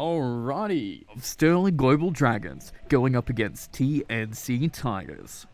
Alrighty. Sterling Global Dragons going up against TNC.TIGERS.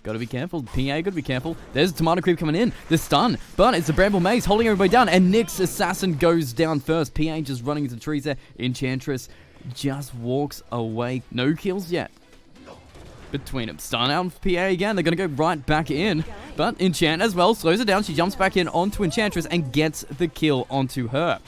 Gotta be careful. PA, gotta be careful. There's a tomato creep coming in. The stun. But it's a Bramble Maze holding everybody down. And Nick's assassin goes down first. PA just running into the trees there. Enchantress just walks away. No kills yet between them. Stun out of PA again. They're gonna go right back in. But Enchant as well slows her down. She jumps back in onto Enchantress and gets the kill onto her.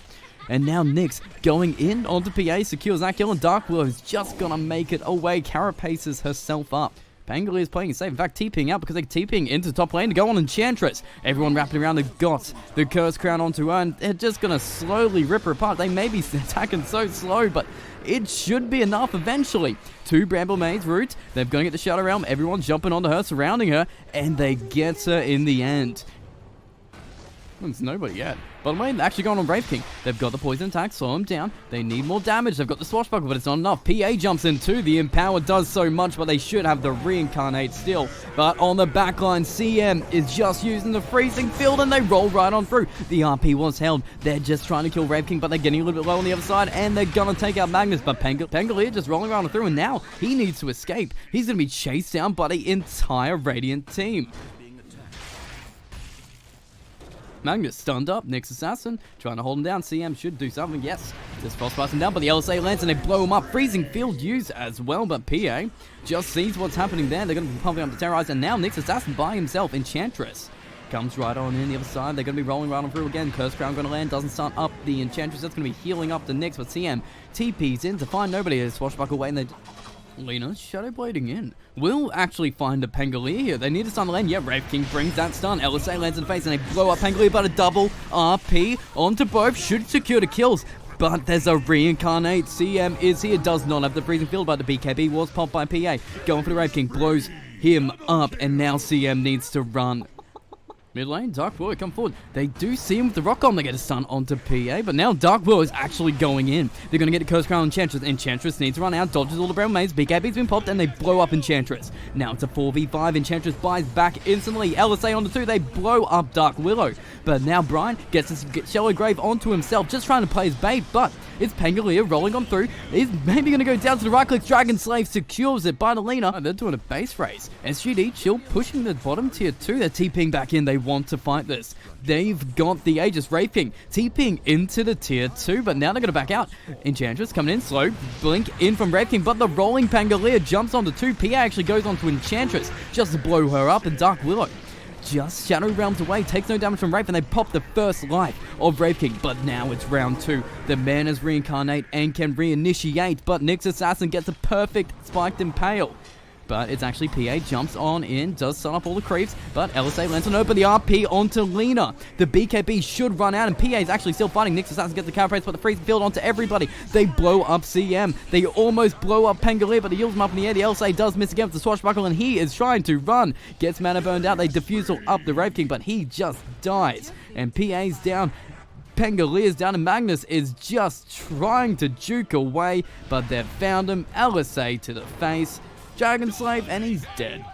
And now Nyx going in onto PA, secures that kill, and Dark Willow is just gonna make it away. Carapaces herself up. Pangolier is playing it safe. In fact, TPing out because they're TPing into the top lane to go on Enchantress. Everyone wrapping around. They've got the Curse Crown onto her, and they're just going to slowly rip her apart. They may be attacking so slow, but it should be enough eventually. 2 Bramble Maze route. They're going to get the Shadow Realm. Everyone's jumping onto her, surrounding her, and they get her in the end. There's nobody yet. Bottom lane, they're actually going on Wraith King. They've got the poison attack, slow him down. They need more damage. They've got the swashbuckle, but it's not enough. PA jumps in too. The Empower does so much, but they should have the Reincarnate still. But on the backline, CM is just using the freezing field, and they roll right on through. The RP was held. They're just trying to kill Wraith King, but they're getting a little bit low on the other side, and they're going to take out Magnus. But Pangolier just rolling around and through, and now he needs to escape. He's going to be chased down by the entire Radiant team. Magnus stunned up. Nyx assassin trying to hold him down. CM should do something. Yes, just frostbite him down, but the LSA lands and they blow him up. Freezing field used as well, but PA just sees what's happening there. They're going to be pumping up the terrorize, and now Nyx assassin by himself. Enchantress comes right on in the other side. They're going to be rolling right on through again. Curse Crown going to land. Doesn't stun up the Enchantress. That's going to be healing up the Nyx, but CM TP's in to find nobody. Swashbuckle away, and they Lena shadow blading in. Will actually find a Pangolier here. They need to stun the lane. Yeah, Wraith King brings that stun. LSA lands in the face and they blow up Pangolier, but a double RP onto both should secure the kills. But there's a Reincarnate. CM is here. Does not have the freezing field, but the BKB was popped by PA. Going for the Wraith King. Blows him up, and now CM needs to run. Mid lane, Dark Willow come forward. They do see him with the rock on. They get a stun onto PA, but now Dark Willow is actually going in. They're going to get the Curse Crown on Enchantress. Enchantress needs to run out, dodges all the Brown Maze. BKB's been popped, and they blow up Enchantress. Now it's a 4v5. Enchantress buys back instantly. LSA on the 2. They blow up Dark Willow. But now Brian gets his Shallow Grave onto himself, just trying to play his bait, but it's Pangolier rolling on through. He's maybe going to go down to the right click. Dragon Slave secures it by the Lena. They're doing a base race. SG.D chill pushing the bottom tier 2. They're TPing back in. They want to fight this. They've got the Aegis Wraith King TPing into the tier 2, but now they're going to back out. Enchantress coming in slow. Blink in from Wraith King, but the rolling Pangolier jumps onto 2. PA actually goes onto Enchantress just to blow her up, and Dark Willow just Shadow Realms away, takes no damage from Wraith, and they pop the first life of Wraith King. But now it's round 2. The man is Reincarnate and can reinitiate, but Nyx Assassin gets a perfect spiked Impale. But it's actually PA jumps on in, does stun up all the creeps, but LSA lands on open the RP onto Lena. The BKB should run out, and PA is actually still fighting. Nyx Assassin gets the counter praise, but the freezing field onto everybody. They blow up CM. They almost blow up Pangolier, but he heals him up in the air. The LSA does miss again with the swashbuckle, and he is trying to run. Gets mana burned out. They defusal up the Wraith King, but he just dies. And PA's down. Pangolier's down, and Magnus is just trying to juke away, but they've found him. LSA to the face. Dragon Slave, and he's dead.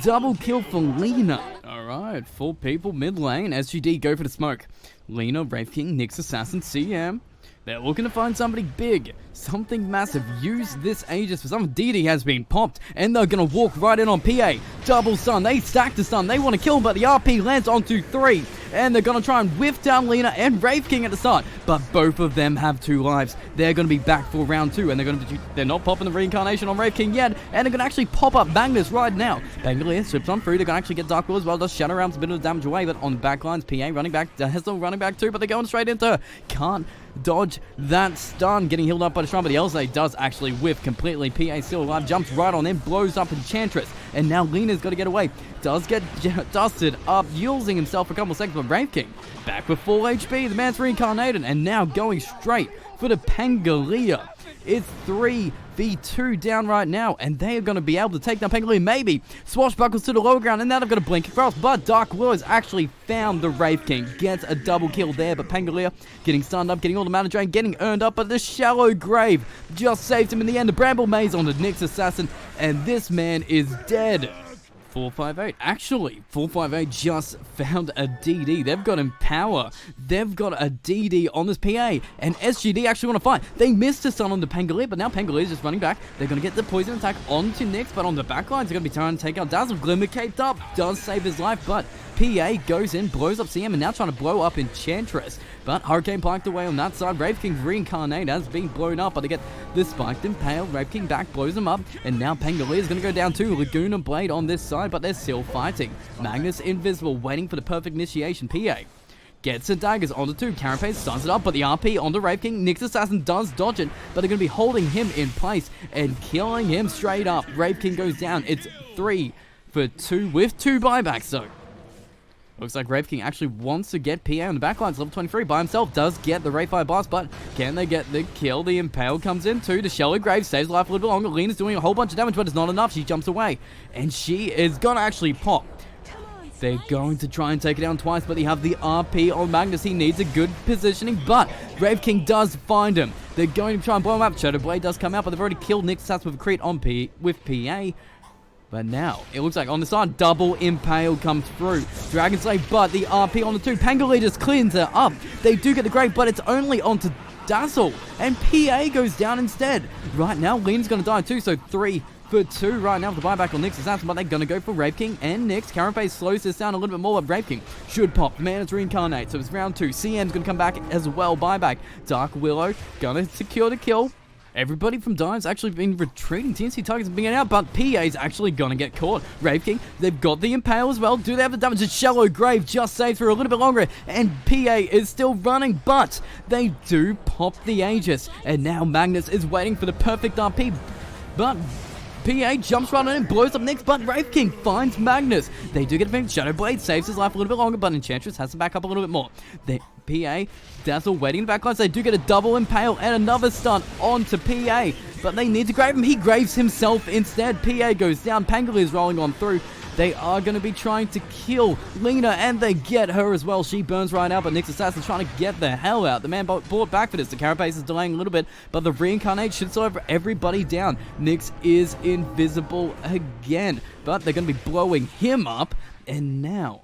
Double kill for Lena. Alright, 4 people mid lane. SGD go for the smoke. Lena, Wraith King, Nyx Assassin, CM. They're looking to find somebody big, something massive. Use this Aegis for some. DD has been popped, and they're going to walk right in on PA. Double stun. They stack the stun. They want to kill him, but the RP lands onto 3. And they're going to try and whiff down Lena and Wraith King at the start. But both of them have 2 lives. They're going to be back for round 2, and they're not popping the reincarnation on Wraith King yet. And they're going to actually pop up Magnus right now. Pangolier slips on through. They're going to actually get Dark Will as well. Does Shadow Realms a bit of damage away, but on the back lines, PA running back. Hessel running back too, but they're going straight into her. Can't dodge that stun. Getting healed up by the shrine, but the LSA does actually whiff completely. PA still alive. Jumps right on in. Blows up Enchantress. And now Lena's got to get away. Does get dusted up, using himself for a couple of seconds, but Wraith King back with full HP. The man's reincarnated, and now going straight for the Pangolier. It's 3v2 down right now, and they are going to be able to take down Pangolier. Maybe swashbuckles to the lower ground, and now they've got to blink across, but Dark Willow has actually found the Wraith King. Gets a double kill there, but Pangolier getting stunned up, getting all the mana drain, getting earned up, but the Shallow Grave just saved him in the end. The Bramble Maze on the Nyx Assassin, and this man is dead. 458. Actually, 458 just found a DD. They've got Empower. They've got a DD on this PA. And SG.D actually want to fight. They missed a stun on the Pangolier, but now Pangolier is just running back. They're going to get the poison attack onto Nyx, but on the back lines, they're going to be trying to take out Dazzle. Glimmer caped up. Does save his life, but PA goes in, blows up CM, and now trying to blow up Enchantress. But Hurricane piked away on that side. Wraith King's Reincarnate has been blown up, but they get the Spiked Impale. Wraith King back, blows him up, and now Pangolier is going to go down too. Laguna Blade on this side, but they're still fighting. Magnus invisible, waiting for the perfect initiation. PA gets the daggers onto 2. Carapace stuns it up, but the RP on the Wraith King. Nyx Assassin does dodge it, but they're going to be holding him in place and killing him straight up. Wraith King goes down. It's 3 for 2 with 2 buybacks, though. Looks like Wraith King actually wants to get PA on the backlines. Level 23 by himself does get the Wraithfire Blast, but can they get the kill? The Impale comes in too. The Shallow Grave saves life a little bit longer. Lena's doing a whole bunch of damage, but it's not enough. She jumps away, and she is going to actually pop. They're going to try and take it down twice, but they have the RP on Magnus. He needs a good positioning, but Wraith King does find him. They're going to try and blow him up. Shadow Blade does come out, but they've already killed Nyx Assassin with a crit on with PA. But now, it looks like on the side, double Impale comes through. Dragon Slave, but the RP on the 2. Pangolier just cleans her up. They do get the Grave, but it's only onto Dazzle. And PA goes down instead. Right now, Lena's going to die too, so 3 for 2 right now with the buyback on Nyx Assassin, but they're going to go for Wraith King and Nyx. Carapace slows this down a little bit more, but Wraith King should pop. Mana's Reincarnate, so it's round 2. CM's going to come back as well. Buyback. Dark Willow going to secure the kill. Everybody from Dive's actually been retreating. TNC.TIGERS have been getting out, but PA's actually gonna get caught. Wraith King, they've got the Impale as well. Do they have the damage? It's Shallow Grave just saves for a little bit longer, and PA is still running, but they do pop the Aegis. And now Magnus is waiting for the perfect RP, but PA jumps right on and blows up Nyx, but Wraith King finds Magnus. They do get a thing. Shadow Blade saves his life a little bit longer, but Enchantress has to back up a little bit more. PA, Dazzle waiting in the backlines. They do get a double Impale and another stun onto PA, but they need to grave him. He graves himself instead. PA goes down. Pangolier is rolling on through. They are going to be trying to kill Lena, and they get her as well. She burns right out, but Nyx Assassin's trying to get the hell out. The man brought back for this. The Carapace is delaying a little bit, but the Reincarnate should slow everybody down. Nyx is invisible again, but they're going to be blowing him up, and now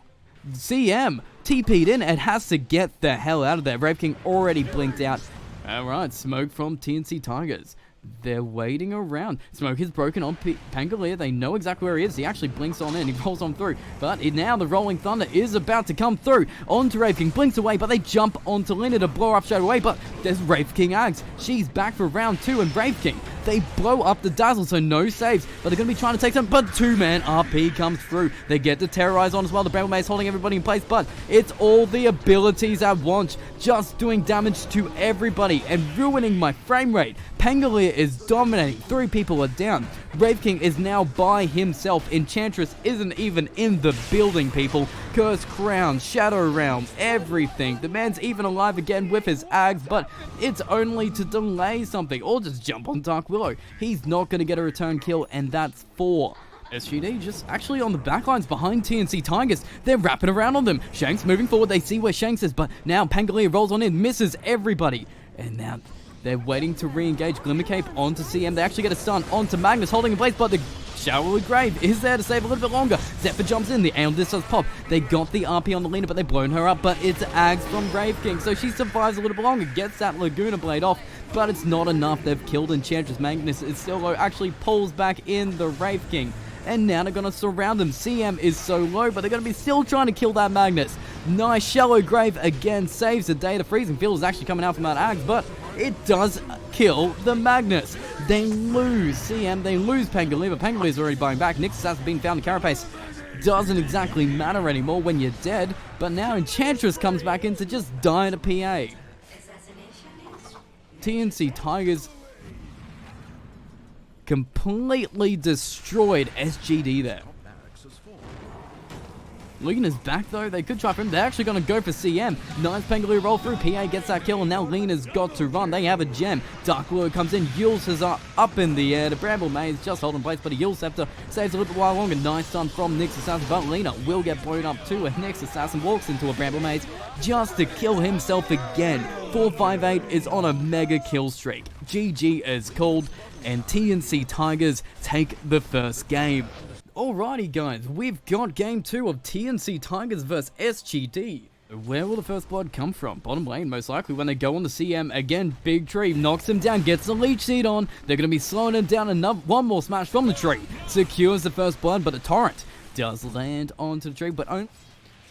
CM TP'd in and has to get the hell out of there. Wraith King already blinked out. Alright, smoke from TNC.TIGERS. They're waiting around. Smoke is broken on Pangolier. They know exactly where he is. He actually blinks on in. He rolls on through. But now the Rolling Thunder is about to come through. Onto Wraith King. Blinks away, but they jump onto Lena to blow her up straight away. But there's Wraith King Ags. She's back for round 2. And Wraith King, they blow up the Dazzle, so no saves. But they're going to be trying to take some. But 2-man RP comes through. They get the Terrorize on as well. The Bramble Maze holding everybody in place. But it's all the abilities at once. Just doing damage to everybody and ruining my frame rate. Pangolier is dominating. 3 people are down. Wraith King is now by himself. Enchantress isn't even in the building, people. Curse Crown, Shadow Realm, everything. The man's even alive again with his Ags, but it's only to delay something. Or just jump on Dark Willow. He's not going to get a return kill, and that's 4. SG.D just actually on the backlines behind TNC.TIGERS. They're wrapping around on them. Shanks moving forward. They see where Shanks is, but now Pangolier rolls on in, misses everybody. And now they're waiting to re-engage Glimmer Cape onto CM. They actually get a stun onto Magnus, holding in place, but the Shallow Grave is there to save a little bit longer. Zephyr jumps in. The Aeon Disc does pop. They got the RP on the Lena, but they've blown her up. But it's Ags from Wraith King, so she survives a little bit longer. Gets that Laguna Blade off, but it's not enough. They've killed Enchantress. Magnus is still low. Actually pulls back in the Wraith King. And now they're going to surround him. CM is so low, but they're going to be still trying to kill that Magnus. Nice. Shallow Grave again saves the day. The Freezing Field is actually coming out from that Ags, but it does kill the Magnus. They lose CM. They lose Pangolier, but Pangolier's already buying back. Nyx Assassin being found. Carapace doesn't exactly matter anymore when you're dead, but now Enchantress comes back in to just die to PA. TNC.TIGERS completely destroyed SG.D there. Lena's back though. They could try for him. They're actually going to go for CM. Nice Pangolier roll through. PA gets that kill, and now Lena's got to run. They have a gem. Dark Willow comes in. Yule's is up in the air. The Bramble Maze just holding place, but a Yule Scepter saves a little bit while longer. Nice stun from Nyx Assassin, but Lena will get blown up too. And Nyx Assassin walks into a Bramble Maze just to kill himself again. 458 is on a mega kill streak. GG is called, and TNC.TIGERS take the first game. Alrighty guys, we've got game 2 of TNC Tigers vs SG.D. Where will the first blood come from? Bottom lane, most likely when they go on the CM. Again, big tree, knocks him down, gets the leech seed on. They're going to be slowing him down. One more smash from the tree. Secures the first blood, but the torrent does land onto the tree. But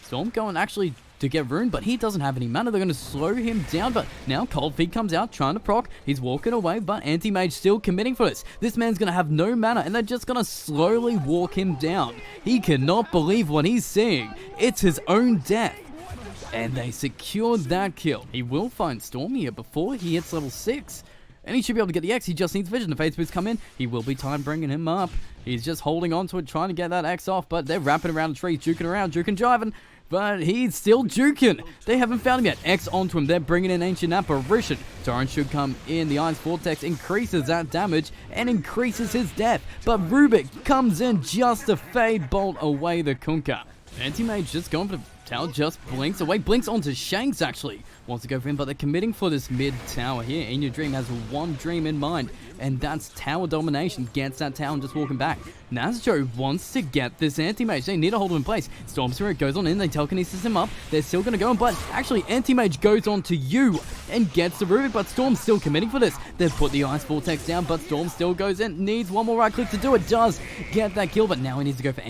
Storm going actually to get ruined, but he doesn't have any mana. They're going to slow him down, but now Cold Feet comes out trying to proc. He's walking away, but Anti-Mage still committing for this. This man's going to have no mana, and they're just going to slowly walk him down. He cannot believe what he's seeing. It's his own death. And they secured that kill. He will find Storm here before he hits level 6. And he should be able to get the X. He just needs vision. The Fates Boost come in. He will be time bringing him up. He's just holding on to it, trying to get that X off. But they're wrapping around the tree, juking around, juking, jiving. But he's still juking. They haven't found him yet. X onto him. They're bringing in Ancient Apparition. Torrent should come in. The Ice Vortex increases that damage and increases his death. But Rubik comes in just to fade bolt away the Kunkka. Anti-Mage just going for the tower, just blinks away. Blinks onto Shanks, actually. Wants to go for him, but they're committing for this mid-tower here. In Your Dream has one dream in mind, and that's tower domination. Gets that tower and just walking back. Nazjo wants to get this Anti-Mage. They need to hold him in place. Storm Spirit goes on in. They telekinesis him up. They're still going to go on, but actually Anti-Mage goes on to you and gets the Rubik, but Storm's still committing for this. They've put the Ice Vortex down, but Storm still goes in. Needs one more right click to do it. Does get that kill, but now he needs to go for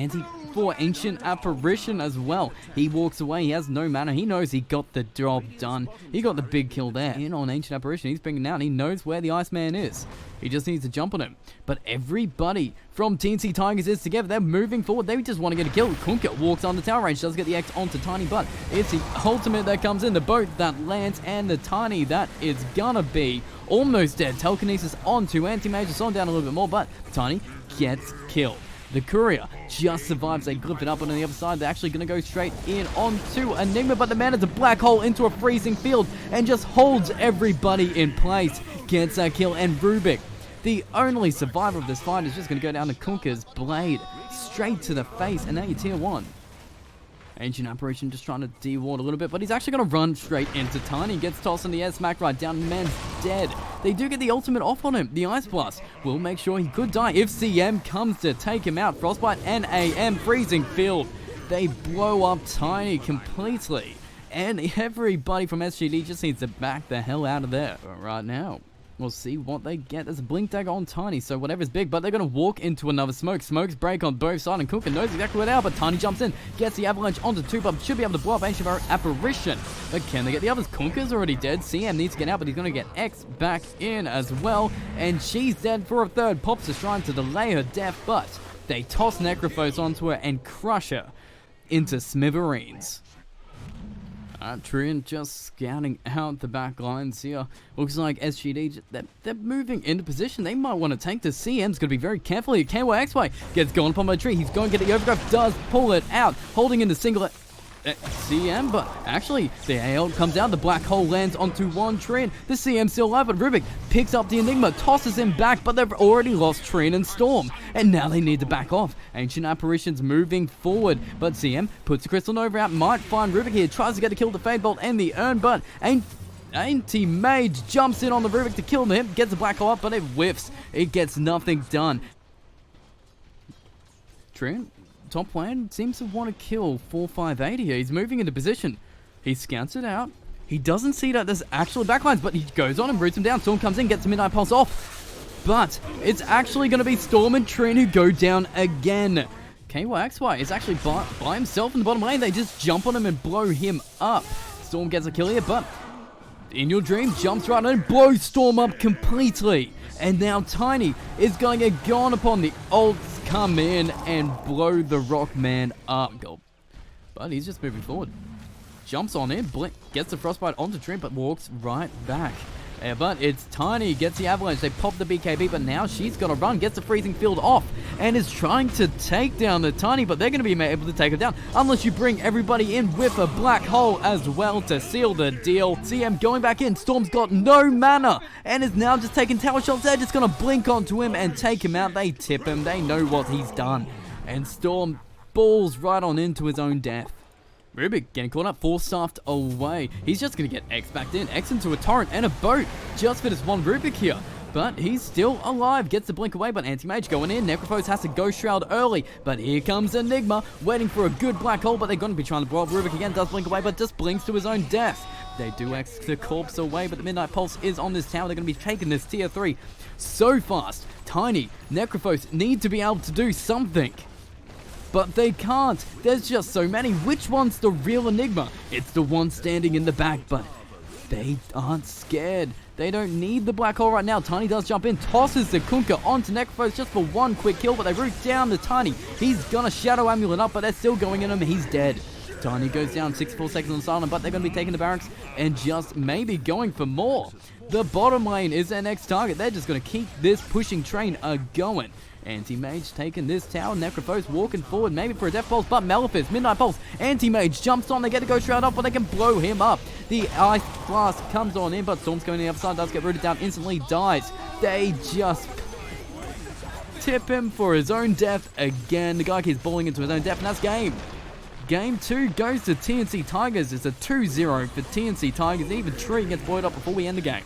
Ancient Apparition as well. He walks away. He has no mana. He knows he got the job done. He got the big kill there. In on Ancient Apparition. He's bringing down. He knows where the Iceman is. He just needs to jump on him. But everybody from TNC Tigers is together. They're moving forward. They just want to get a kill. Kunkka walks on the tower range. Does get the X onto Tiny, but it's the ultimate that comes in. The boat that lands and the Tiny that is gonna be almost dead. Telekinesis onto Anti-Mage. It's on down a little bit more, but Tiny gets killed. The Courier just survives. They clip it up, and on the other side, they're actually going to go straight in onto Enigma, but the man is a black hole into a freezing field and just holds everybody in place. Gets that kill, and Rubik, the only survivor of this fight, is just going to go down to Kunkka's blade straight to the face, and now you're tier 1. Ancient Apparition just trying to de-ward a little bit, but he's actually going to run straight into Tiny. Gets tossed in the air, smack right down, man's dead. They do get the ultimate off on him. The Ice Blast will make sure he could die if CM comes to take him out. Frostbite and AM, freezing field. They blow up Tiny completely. And everybody from SGD just needs to back the hell out of there. But right now, we'll see what they get. There's a blink dagger on Tiny, so whatever's big, but they're going to walk into another smoke. Smokes break on both sides, and Kunkka knows exactly where they are, but Tiny jumps in, gets the avalanche onto 2, but should be able to blow up Ancient Apparition. But can they get the others? Kunkka's already dead. CM needs to get out, but he's going to get X back in as well, and she's dead for a third. Pops a shrine to delay her death, but they toss Necrophos onto her and crush her into smithereens. Trian just scouting out the back lines here. Looks like SGD, they're moving into position. They might want to take this. CM's going to be very careful here. KYXY gets gone upon by the tree. He's going to get the overdrive, does pull it out, holding in the singlet. CM, but actually the AL comes out, the black hole lands onto one Trian. The CM still alive, but Rubik picks up the Enigma, tosses him back, but they've already lost Trian and Storm, and now they need to back off. Ancient Apparition's moving forward, but CM puts the Crystal Nova out, might find Rubik here, tries to get a kill the Fade Bolt and the Urn, but Anti-Mage jumps in on the Rubik to kill him, gets the black hole up, but it whiffs. It gets nothing done. Trian, top lane, seems to want to kill 4580 here. He's moving into position. He scouts it out. He doesn't see that there's actual backlines, but he goes on and roots him down. Storm comes in, gets the Midnight Pulse off. But it's actually going to be Storm and Trian who go down again. KYXY is actually by himself in the bottom lane. They just jump on him and blow him up. Storm gets a kill here, but In Your Dream jumps right in and blows Storm up completely. And now Tiny is going to get gone upon. The ults come in and blow the Rockman up. But he's just moving forward. Jumps on in, blink, gets the Frostbite onto Trim, but walks right back. But it's Tiny, gets the Avalanche, they pop the BKB, but now she's got to run, gets the Freezing Field off, and is trying to take down the Tiny, but they're going to be able to take her down, unless you bring everybody in with a black hole as well to seal the deal. CM going back in, Storm's got no mana, and is now just taking tower shots. They're just going to blink onto him and take him out. They tip him, they know what he's done, and Storm balls right on into his own death. Rubik getting caught up, force-staffed away. He's just going to get X back in. X into a torrent and a boat just for this one Rubik here. but he's still alive. Gets the blink away, but Anti-Mage going in. Necrophos has to Ghost Shroud early, but here comes Enigma, waiting for a good black hole, but they're going to be trying to blow up Rubik again. Does blink away, but just blinks to his own death. They do X the corpse away, but the Midnight Pulse is on this tower. They're going to be taking this tier 3 so fast. Tiny, Necrophos need to be able to do something, but they can't. There's just so many. Which one's the real Enigma? It's the one standing in the back, but they aren't scared. They don't need the black hole right now. Tiny does jump in, tosses the Kunkka onto Necrophos just for one quick kill, but they root down the Tiny. He's gonna Shadow Amulet up, but they're still going in him. He's dead. Tiny goes down 64 seconds on silent, but they're going to be taking the barracks and just maybe going for more. The bottom lane is their next target. They're just going to keep this pushing train going. Anti-Mage taking this tower. Necrophos walking forward, maybe for a Death Pulse, but Malefice, Midnight Pulse. Anti-Mage jumps on. They get to go Shroud up, but they can blow him up. The Ice Blast comes on in, but Storm's going to the other side. Does get rooted down instantly, dies. They just tip him for his own death again. The guy keeps balling into his own death, and that's game. Game 2 goes to TNC Tigers. It's a 2-0 for TNC Tigers. Even Tree gets blown up before we end the game.